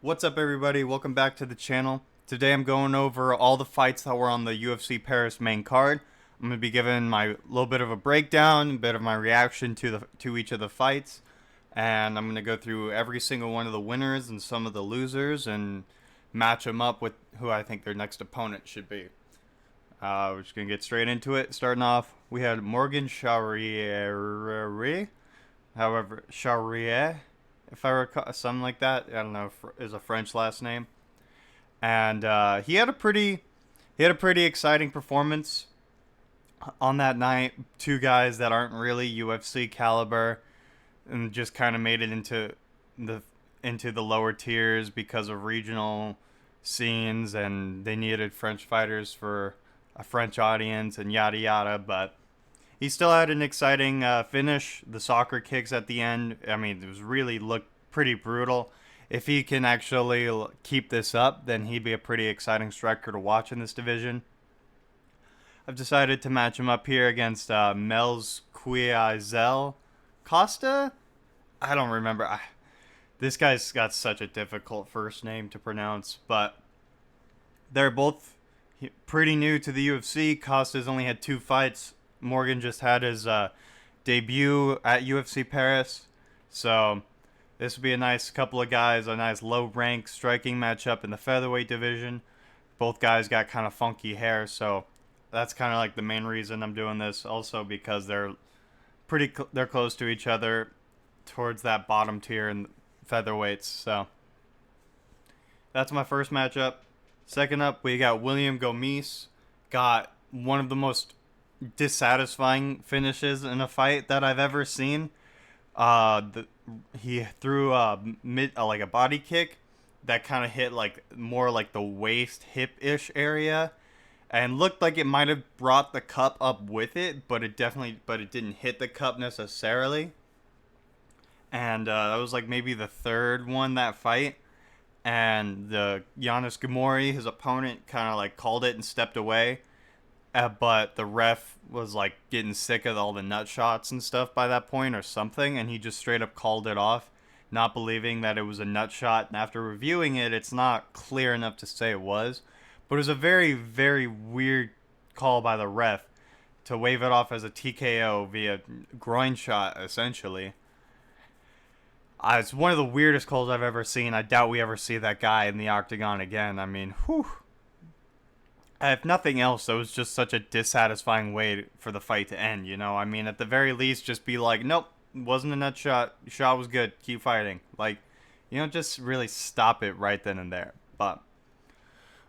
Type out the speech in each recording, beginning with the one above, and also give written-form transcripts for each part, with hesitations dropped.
What's up, everybody? Welcome back to the channel. Today I'm going over all the fights that were on the UFC Paris main card. I'm going to be giving my little bit of a breakdown, a bit of my reaction to each of the fights, and I'm going to go through every single one of the winners and some of the losers and match them up with who I think their next opponent should be. We're just going to get straight into it. Starting off, we had Morgan Charrier, Charrier, if I recall, something like that. I don't know, is a French last name, and he had a pretty exciting performance on that night. Two guys that aren't really UFC caliber, and just kind of made it the into the lower tiers because of regional scenes, and they needed French fighters for a French audience and yada yada. But he still had an exciting finish. The soccer kicks at the end. I mean, it was really looked pretty brutal. If he can actually keep this up, then he'd be a pretty exciting striker to watch in this division. I've decided to match him up here against Mel's Quiazel Costa. I don't remember. This guy's got such a difficult first name to pronounce, but they're both pretty new to the UFC. Costa's only had 2 fights. Morgan just had his debut at UFC Paris. So this would be a nice couple of guys, a nice low rank striking matchup in the featherweight division. Both guys got kind of funky hair, so that's kind of like the main reason I'm doing this. Also because they're close to each other towards that bottom tier in featherweights. So that's my first matchup. Second up, we got William Gomis. Got one of the most dissatisfying finishes in a fight that I've ever seen. He threw like a body kick that kind of hit like more like the waist hip ish area, and looked like it might have brought the cup up with it, but it didn't hit the cup necessarily. And that was like maybe the third one that fight. And the Giannis Gamori, his opponent, kind of like called it and stepped away. But the ref was like getting sick of all the nut shots and stuff by that point or something, and he just straight up called it off, not believing that it was a nut shot. And after reviewing it, it's not clear enough to say it was, but it was a very, very weird call by the ref to wave it off as a TKO via groin shot, essentially. It's one of the weirdest calls I've ever seen. I doubt we ever see that guy in the octagon again. I mean, whew. If nothing else, that was just such a dissatisfying way for the fight to end, you know? I mean, at the very least, just be like, nope, wasn't a nut shot. Shot was good. Keep fighting. Like, just really stop it right then and there. But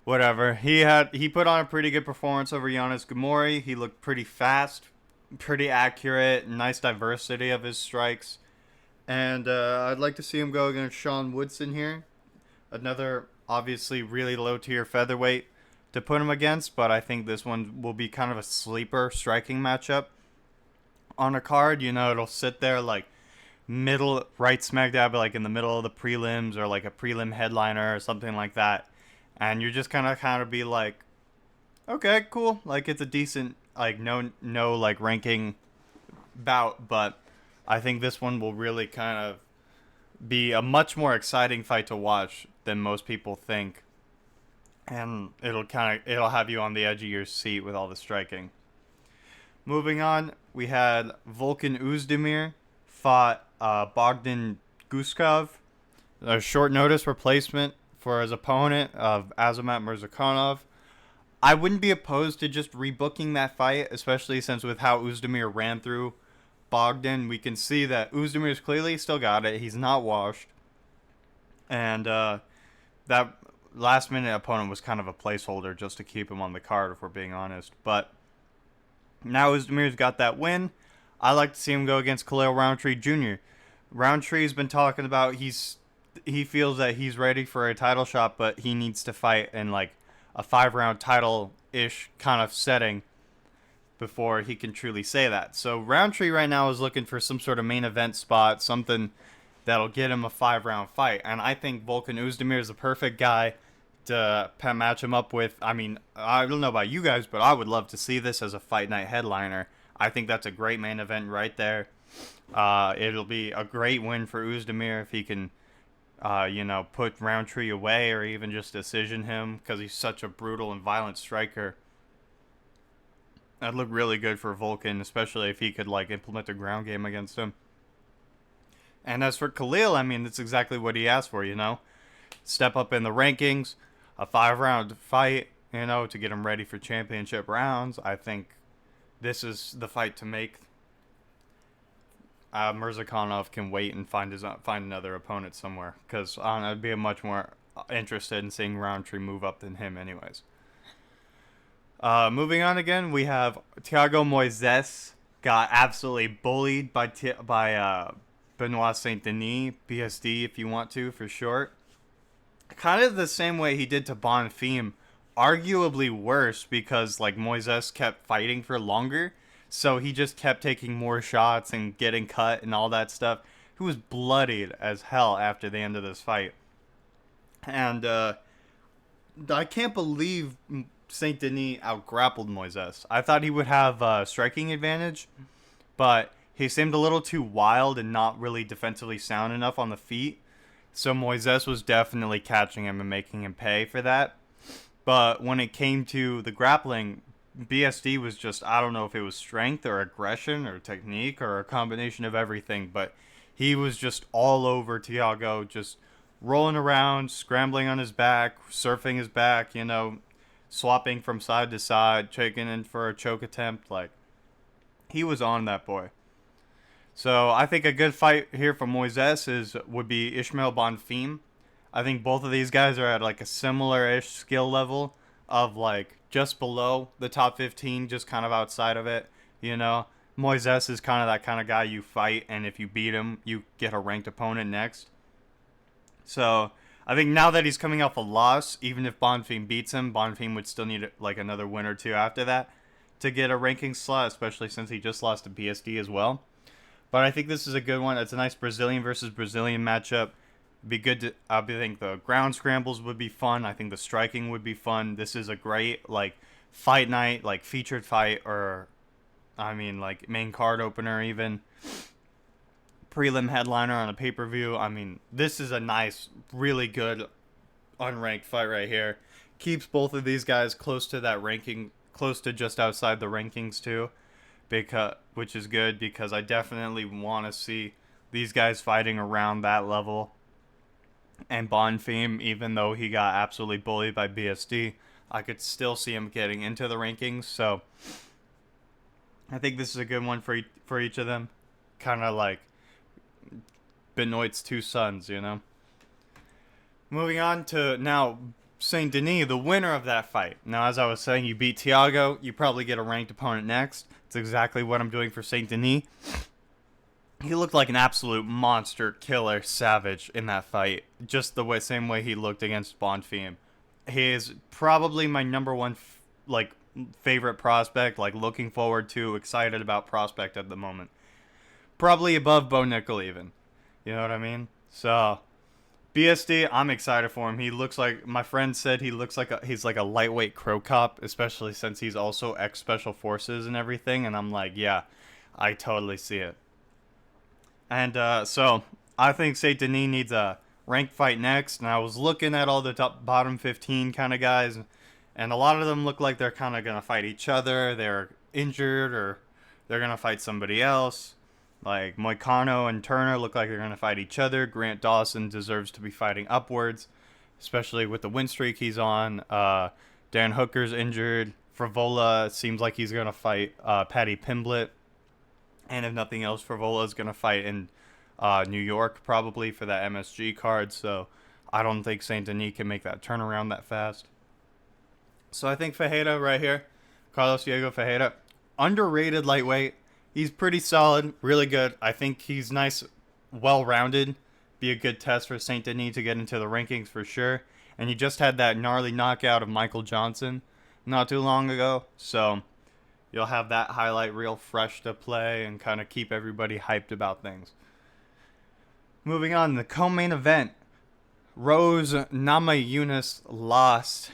whatever. He put on a pretty good performance over Giannis Gamori. He looked pretty fast, pretty accurate, nice diversity of his strikes. And I'd like to see him go against Sean Woodson here. Another, obviously, really low-tier featherweight to put him against, but I think this one will be kind of a sleeper striking matchup on a card. It'll sit there like middle, right smack dab, like in the middle of the prelims or like a prelim headliner or something like that. And you're just kind of be like, okay, cool. Like, it's a decent, like, no like ranking bout, but I think this one will really kind of be a much more exciting fight to watch than most people think. And it'll have you on the edge of your seat with all the striking. Moving on, we had Volkan Oezdemir fought Bogdan Guskov, a short notice replacement for his opponent of Azamat Murzakanov. I wouldn't be opposed to just rebooking that fight, especially since with how Oezdemir ran through Bogdan, we can see that Oezdemir's clearly still got it. He's not washed. And that last minute opponent was kind of a placeholder just to keep him on the card, if we're being honest. But now Oezdemir's got that win. I like to see him go against Khalil Roundtree Jr. Roundtree's been talking about he feels that he's ready for a title shot, but he needs to fight in like a 5-round title-ish kind of setting before he can truly say that. So Roundtree right now is looking for some sort of main event spot, something that'll get him a 5-round fight. And I think Volkan Oezdemir is the perfect guy to match him up with. I mean, I don't know about you guys, but I would love to see this as a fight night headliner. I think that's a great main event right there. It'll be a great win for Oezdemir if he can put Roundtree away or even just decision him because he's such a brutal and violent striker. That'd look really good for Vulcan, especially if he could like implement the ground game against him. And as for Khalil, I mean, that's exactly what he asked for, Step up in the rankings, a 5-round fight, to get him ready for championship rounds. I think this is the fight to make. Mirzakhanov can wait and find another opponent somewhere, because I'd be much more interested in seeing Roundtree move up than him anyways. Moving on again, we have Thiago Moises got absolutely bullied by Benoit Saint Denis, BSD if you want to, for short. Kind of the same way he did to Bonfim, arguably worse because like Moises kept fighting for longer, so he just kept taking more shots and getting cut and all that stuff. He was bloodied as hell after the end of this fight. And I can't believe Saint Denis outgrappled Moises. I thought he would have striking advantage, but he seemed a little too wild and not really defensively sound enough on the feet. So Moises was definitely catching him and making him pay for that. But when it came to the grappling, BSD was just, I don't know if it was strength or aggression or technique or a combination of everything, but he was just all over Thiago, just rolling around, scrambling on his back, surfing his back, swapping from side to side, taking in for a choke attempt. Like, he was on that boy. So I think a good fight here for Moises would be Ismail Bonfim. I think both of these guys are at like a similar-ish skill level of like just below the top 15, just kind of outside of it. Moises is kind of that kind of guy you fight, and if you beat him, you get a ranked opponent next. So I think now that he's coming off a loss, even if Bonfim beats him, Bonfim would still need like another win or two after that to get a ranking slot, especially since he just lost to BSD as well. But I think this is a good one. It's a nice Brazilian versus Brazilian matchup. It'd be good to, I think the ground scrambles would be fun. I think the striking would be fun. This is a great like fight night, like featured fight, or like main card opener even. Prelim headliner on a pay-per-view. I mean, this is a nice, really good unranked fight right here. Keeps both of these guys close to that ranking, close to just outside the rankings too, which is good because I definitely want to see these guys fighting around that level. And Bonfim, even though he got absolutely bullied by BSD, I could still see him getting into the rankings. So I think this is a good one for each of them. Kind of like Benoit's two sons, Moving on to now Saint Denis, the winner of that fight. Now, as I was saying, you beat Thiago, you probably get a ranked opponent next. It's exactly what I'm doing for Saint Denis. He looked like an absolute monster, killer, savage in that fight. Just the same way he looked against Bonfim. He is probably my number one favorite prospect, like looking forward to, excited about prospect at the moment. Probably above Bo Nickel even. You know what I mean? So BSD, I'm excited for him. He looks like, my friend said he's like a lightweight Crow Cop, especially since he's also ex-Special Forces and everything. And I'm like, yeah, I totally see it. And so I think Saint Denis needs a ranked fight next. And I was looking at all the bottom 15 kind of guys, and a lot of them look like they're kind of going to fight each other. They're injured or they're going to fight somebody else. Like Moicano and Turner look like they're going to fight each other. Grant Dawson deserves to be fighting upwards, especially with the win streak he's on. Dan Hooker's injured. Frivola seems like he's going to fight Paddy Pimblett. And if nothing else, Frivola is going to fight in New York probably for that MSG card. So I don't think Saint Denis can make that turnaround that fast. So I think Ferreira right here, Carlos Diego Ferreira, underrated lightweight. He's pretty solid, really good. I think he's nice, well-rounded. Be a good test for Saint Denis to get into the rankings for sure. And he just had that gnarly knockout of Michael Johnson not too long ago. So you'll have that highlight reel fresh to play and kind of keep everybody hyped about things. Moving on, the co-main event. Rose Namajunas lost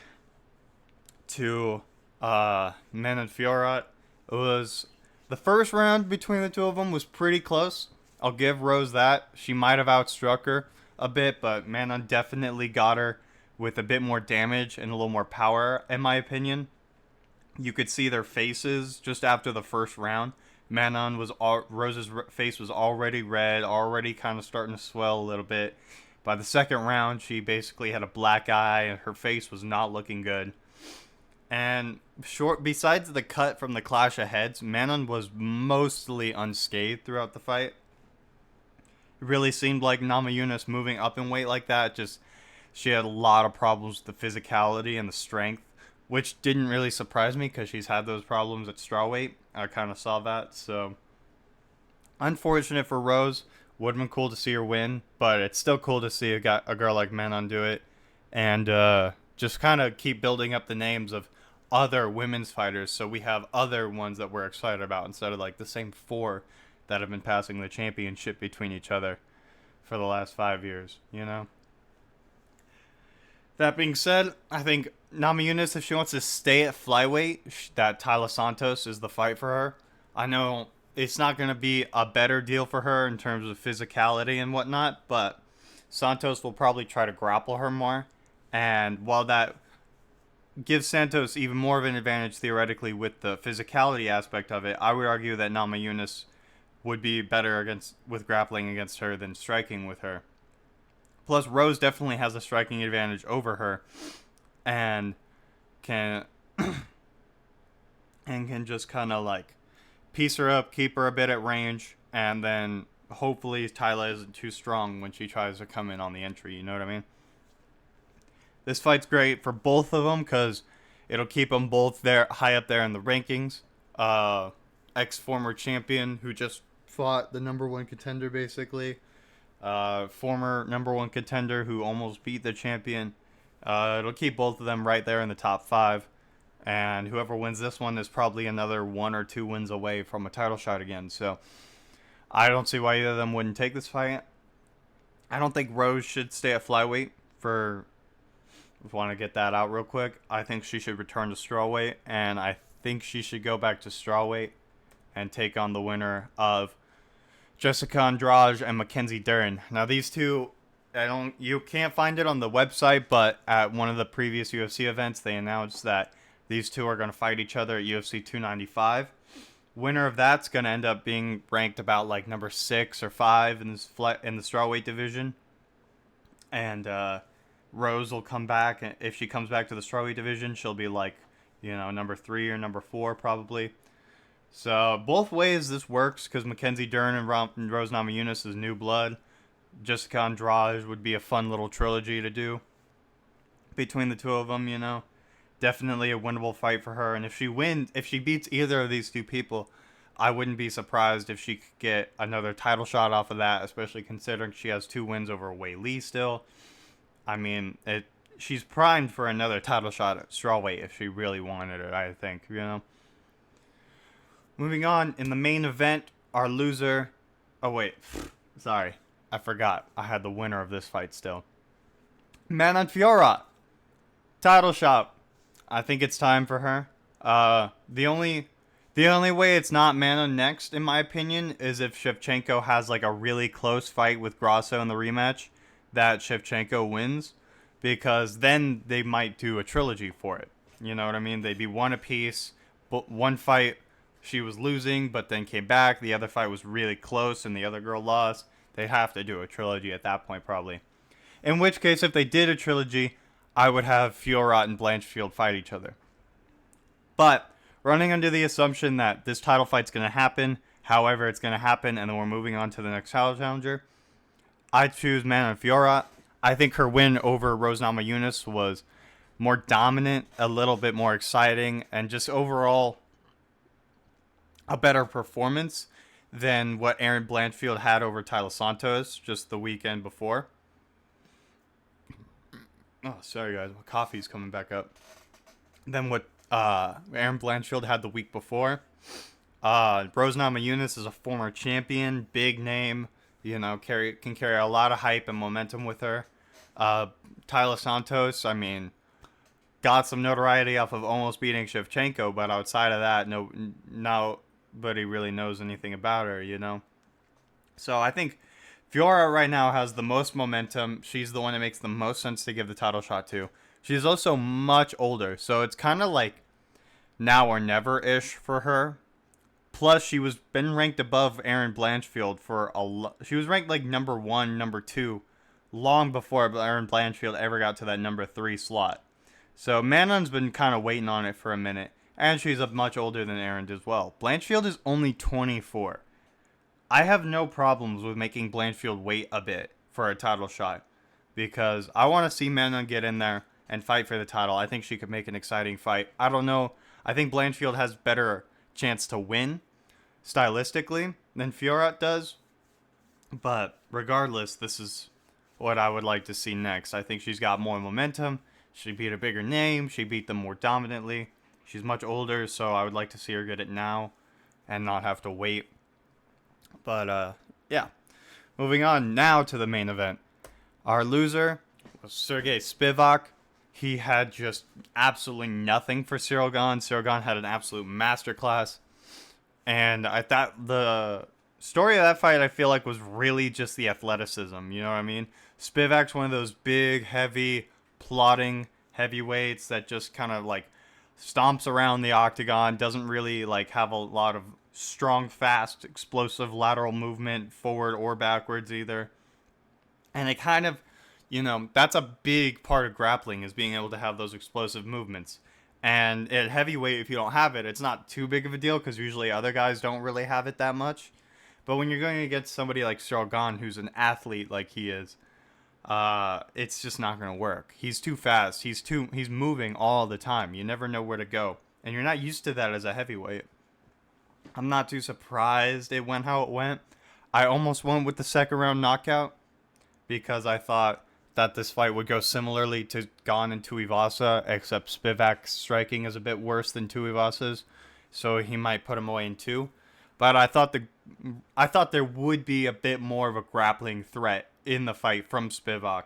to Manon Fiorot. It was the first round between the two of them was pretty close. I'll give Rose that. She might have outstruck her, a bit, but Manon definitely got her with a bit more damage and a little more power, in my opinion. You could see their faces just after the first round. Rose's face was already red, already kind of starting to swell a little bit. By the second round, she basically had a black eye, and her face was not looking good. And besides the cut from the clash of heads, Manon was mostly unscathed throughout the fight. It really seemed like Namajunas moving up in weight like that, just she had a lot of problems with the physicality and the strength, which didn't really surprise me because she's had those problems at strawweight. I kind of saw that, so unfortunate for Rose. Would have been cool to see her win, but it's still cool to see a girl like Manon do it, and just kind of keep building up the names of other women's fighters, so we have other ones that we're excited about instead of like the same four that have been passing the championship between each other for the last 5 years, you know? That being said, I think Namajunas, if she wants to stay at flyweight, that Tyler Santos is the fight for her. I know it's not going to be a better deal for her in terms of physicality and whatnot, but Santos will probably try to grapple her more. And while that gives Santos even more of an advantage theoretically with the physicality aspect of it, I would argue that Namajunas would be better with grappling against her than striking with her. Plus, Rose definitely has a striking advantage over her, and can just kind of like piece her up, keep her a bit at range, and then hopefully Tyla isn't too strong when she tries to come in on the entry. You know what I mean? This fight's great for both of them because it'll keep them both there, high up there in the rankings. Ex-former champion who just fought the number one contender, basically. Former number one contender who almost beat the champion. It'll keep both of them right there in the top 5. And whoever wins this one is probably another 1 or 2 wins away from a title shot again. So I don't see why either of them wouldn't take this fight. I don't think Rose should stay at flyweight for... If you want to get that out real quick, I think she should return to strawweight, and I think she should go back to strawweight and take on the winner of Jessica Andrade and Mackenzie Dern. Now these two, you can't find it on the website, but at one of the previous UFC events, they announced that these two are going to fight each other at UFC 295. Winner of that's going to end up being ranked about like number 6 or 5 in the strawweight division, and Rose will come back, and if she comes back to the strawweight division, she'll be like, number 3 or number 4 probably. So both ways this works because Mackenzie Dern and Rose Namajunas is new blood. Jessica Andrade would be a fun little trilogy to do between the two of them. Definitely a winnable fight for her. And if she beats either of these two people, I wouldn't be surprised if she could get another title shot off of that, especially considering she has 2 wins over Wei Lee still. I mean, she's primed for another title shot at strawweight if she really wanted it, I think, Moving on, in the main event, our loser... Oh, wait. Sorry. I forgot. I had the winner of this fight still. Manon Fiorot. Title shot. I think it's time for her. The only way it's not Manon next, in my opinion, is if Shevchenko has like a really close fight with Grasso in the rematch that Shevchenko wins, because then they might do a trilogy for it. You know what I mean? They'd be one apiece, but one fight she was losing, but then came back. The other fight was really close, and the other girl lost. They'd have to do a trilogy at that point, probably. In which case, if they did a trilogy, I would have Fiorot and Blanchfield fight each other. But running under the assumption that this title fight's going to happen, however it's going to happen, and then we're moving on to the next title challenger, I choose Manon Fiorot. I think her win over Rose Namajunas was more dominant, a little bit more exciting, and just overall a better performance than what Erin Blanchfield had over Tyler Santos just the weekend before. Oh, sorry guys, my coffee's coming back up. Than what Erin Blanchfield had the week before. Rose Namajunas is a former champion, big name, can carry a lot of hype and momentum with her. Tyler Santos, I mean, got some notoriety off of almost beating Shevchenko, but outside of that, nobody really knows anything about her, So I think Fiora right now has the most momentum. She's the one that makes the most sense to give the title shot to. She's also much older, so it's kind of like now or never-ish for her. Plus, she was been ranked above Erin Blanchfield for she was ranked like number 1, number 2, long before Erin Blanchfield ever got to that number 3 slot. So Manon's been kind of waiting on it for a minute, and she's much older than Erin as well. Blanchfield is only 24. I have no problems with making Blanchfield wait a bit for a title shot because I want to see Manon get in there and fight for the title. I think she could make an exciting fight. I don't know. I think Blanchfield has better chance to win stylistically than Fiora does. But regardless, this is what I would like to see next. I think she's got more momentum. She beat a bigger name. She beat them more dominantly. She's much older, so I would like to see her get it now and not have to wait. But, yeah. Moving on now to the main event. Our loser was Sergey Spivak. He had just absolutely nothing for Cyril Gane. Cyril Gane had an absolute masterclass. And I thought the story of that fight, I feel like, was really just the athleticism. You know what I mean? Spivak's one of those big, heavy, plodding heavyweights that just kind of, like, stomps around the octagon. Doesn't really, like, have a lot of strong, fast, explosive lateral movement, forward or backwards either. And it kind of, you know, that's a big part of grappling, is being able to have those explosive movements. And at heavyweight, if you don't have it, it's not too big of a deal because usually other guys don't really have it that much. But when you're going against somebody like Cyril Gane, who's an athlete like he is, it's just not going to work. He's too fast. He's moving all the time. You never know where to go. And you're not used to that as a heavyweight. I'm not too surprised it went how it went. I almost went with the second round knockout because I thought that this fight would go similarly to Gane and Tuivasa, except Spivak's striking is a bit worse than Tuivasa's, so he might put him away in 2. But I thought there would be a bit more of a grappling threat in the fight from Spivak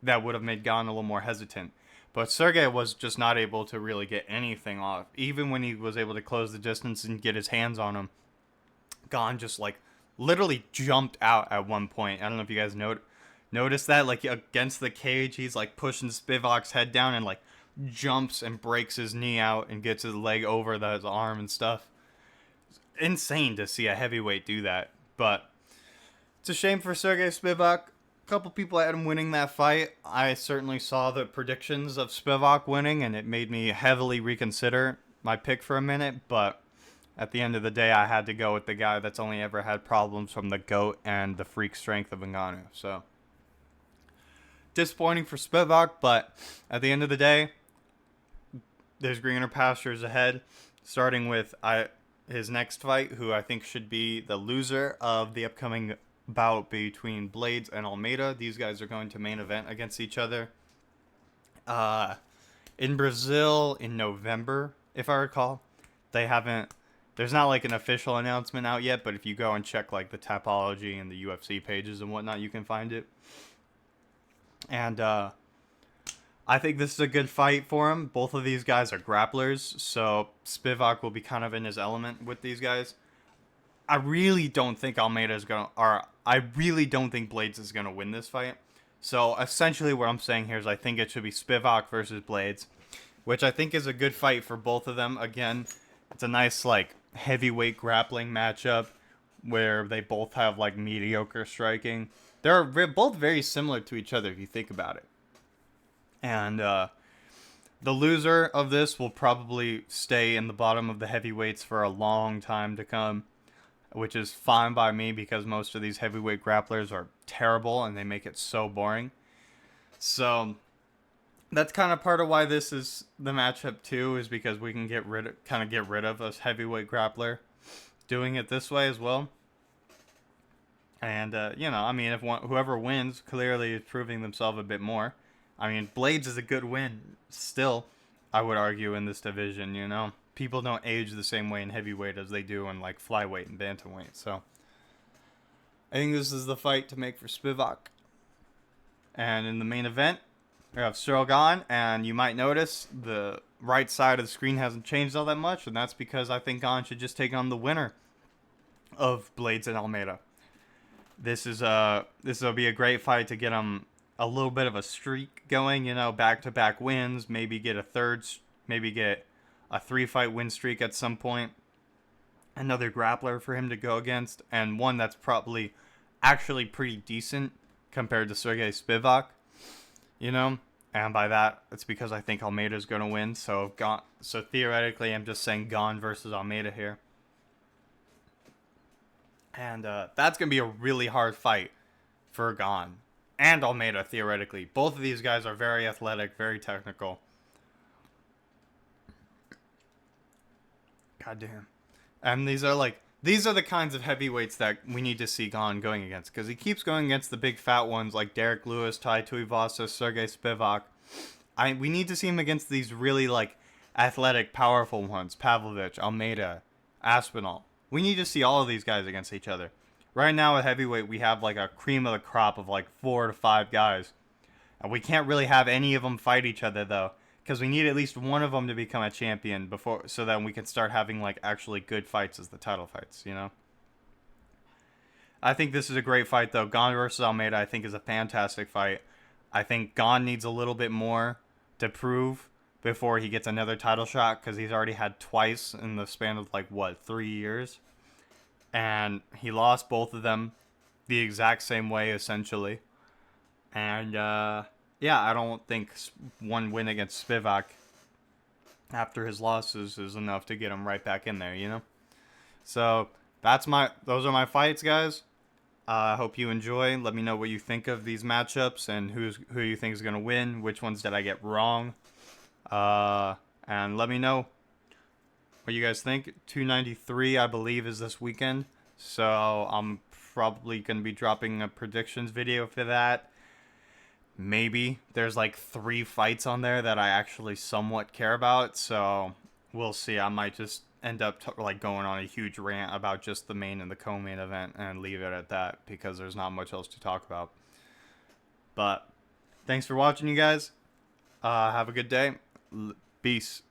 that would have made Gane a little more hesitant. But Sergey was just not able to really get anything off. Even when he was able to close the distance and get his hands on him, Gane just, like, literally jumped out at one point. I don't know if you guys noticed that. Like, against the cage, he's, like, pushing Spivak's head down and, like, jumps and breaks his knee out and gets his leg over his arm and stuff. It's insane to see a heavyweight do that. But it's a shame for Sergey Spivak. Couple people had him winning that fight. I certainly saw the predictions of Spivak winning, and it made me heavily reconsider my pick for a minute, but at the end of the day, I had to go with the guy that's only ever had problems from the GOAT and the freak strength of Ngannou. So, disappointing for Spivak, but at the end of the day, there's greener pastures ahead, starting with his next fight, who I think should be the loser of the upcoming bout between Blades and Almeida. These guys are going to main event against each other in Brazil in November, if I recall. There's not like an official announcement out yet, but if you go and check like the Tapology and the UFC pages and whatnot, you can find it. And I think this is a good fight for him. Both of these guys are grapplers, so Spivak will be kind of in his element with these guys. I really don't think I really don't think Blades is going to win this fight. So essentially what I'm saying here is I think it should be Spivak versus Blades, which I think is a good fight for both of them. Again, it's a nice like heavyweight grappling matchup where they both have like mediocre striking. They're both very similar to each other if you think about it. And the loser of this will probably stay in the bottom of the heavyweights for a long time to come, which is fine by me because most of these heavyweight grapplers are terrible and they make it so boring. So that's kind of part of why this is the matchup too, is because we can get rid of a heavyweight grappler doing it this way as well. And I mean, whoever wins clearly is proving themselves a bit more. I mean, Blades is a good win still, I would argue, in this division, you know. People don't age the same way in heavyweight as they do in like flyweight and bantamweight. So I think this is the fight to make for Spivak. And in the main event, we have Cyril Gane, and you might notice the right side of the screen hasn't changed all that much, and that's because I think Gane should just take on the winner of Blades and Almeida. This will be a great fight to get him a little bit of a streak going. You know, back-to-back wins. Maybe get a 3-fight win streak at some point. Another grappler for him to go against, and one that's probably actually pretty decent compared to Sergey Spivak. You know, and by that, it's because I think Almeida's going to win. So theoretically, I'm just saying GANE versus Almeida here. And that's going to be a really hard fight for GANE and Almeida, theoretically. Both of these guys are very athletic, very technical. God damn. And these are the kinds of heavyweights that we need to see GANE going against. Because he keeps going against the big fat ones like Derek Lewis, Tai Tuivasa, Sergey Spivak. We need to see him against these really athletic, powerful ones. Pavlovich, Almeida, Aspinall. We need to see all of these guys against each other. Right now at heavyweight, we have a cream of the crop of 4 to 5 guys. And we can't really have any of them fight each other, though. Because we need at least one of them to become a champion so that we can start having actually good fights as the title fights, you know? I think this is a great fight, though. GANE versus Almeida, I think, is a fantastic fight. I think GANE needs a little bit more to prove before he gets another title shot, because he's already had twice in the span of 3 years, and he lost both of them the exact same way, essentially. And yeah, I don't think one win against Spivak after his losses is enough to get him right back in there, you know. So those are my fights, guys. I hope you enjoy. Let me know what you think of these matchups and who you think is gonna win. Which ones did I get wrong? And let me know what you guys think. 293, I believe, is this weekend. So I'm probably going to be dropping a predictions video for that. Maybe there's 3 fights on there that I actually somewhat care about. So we'll see. I might just end up going on a huge rant about just the main and the co-main event and leave it at that, because there's not much else to talk about. But thanks for watching, you guys. Have a good day. Peace.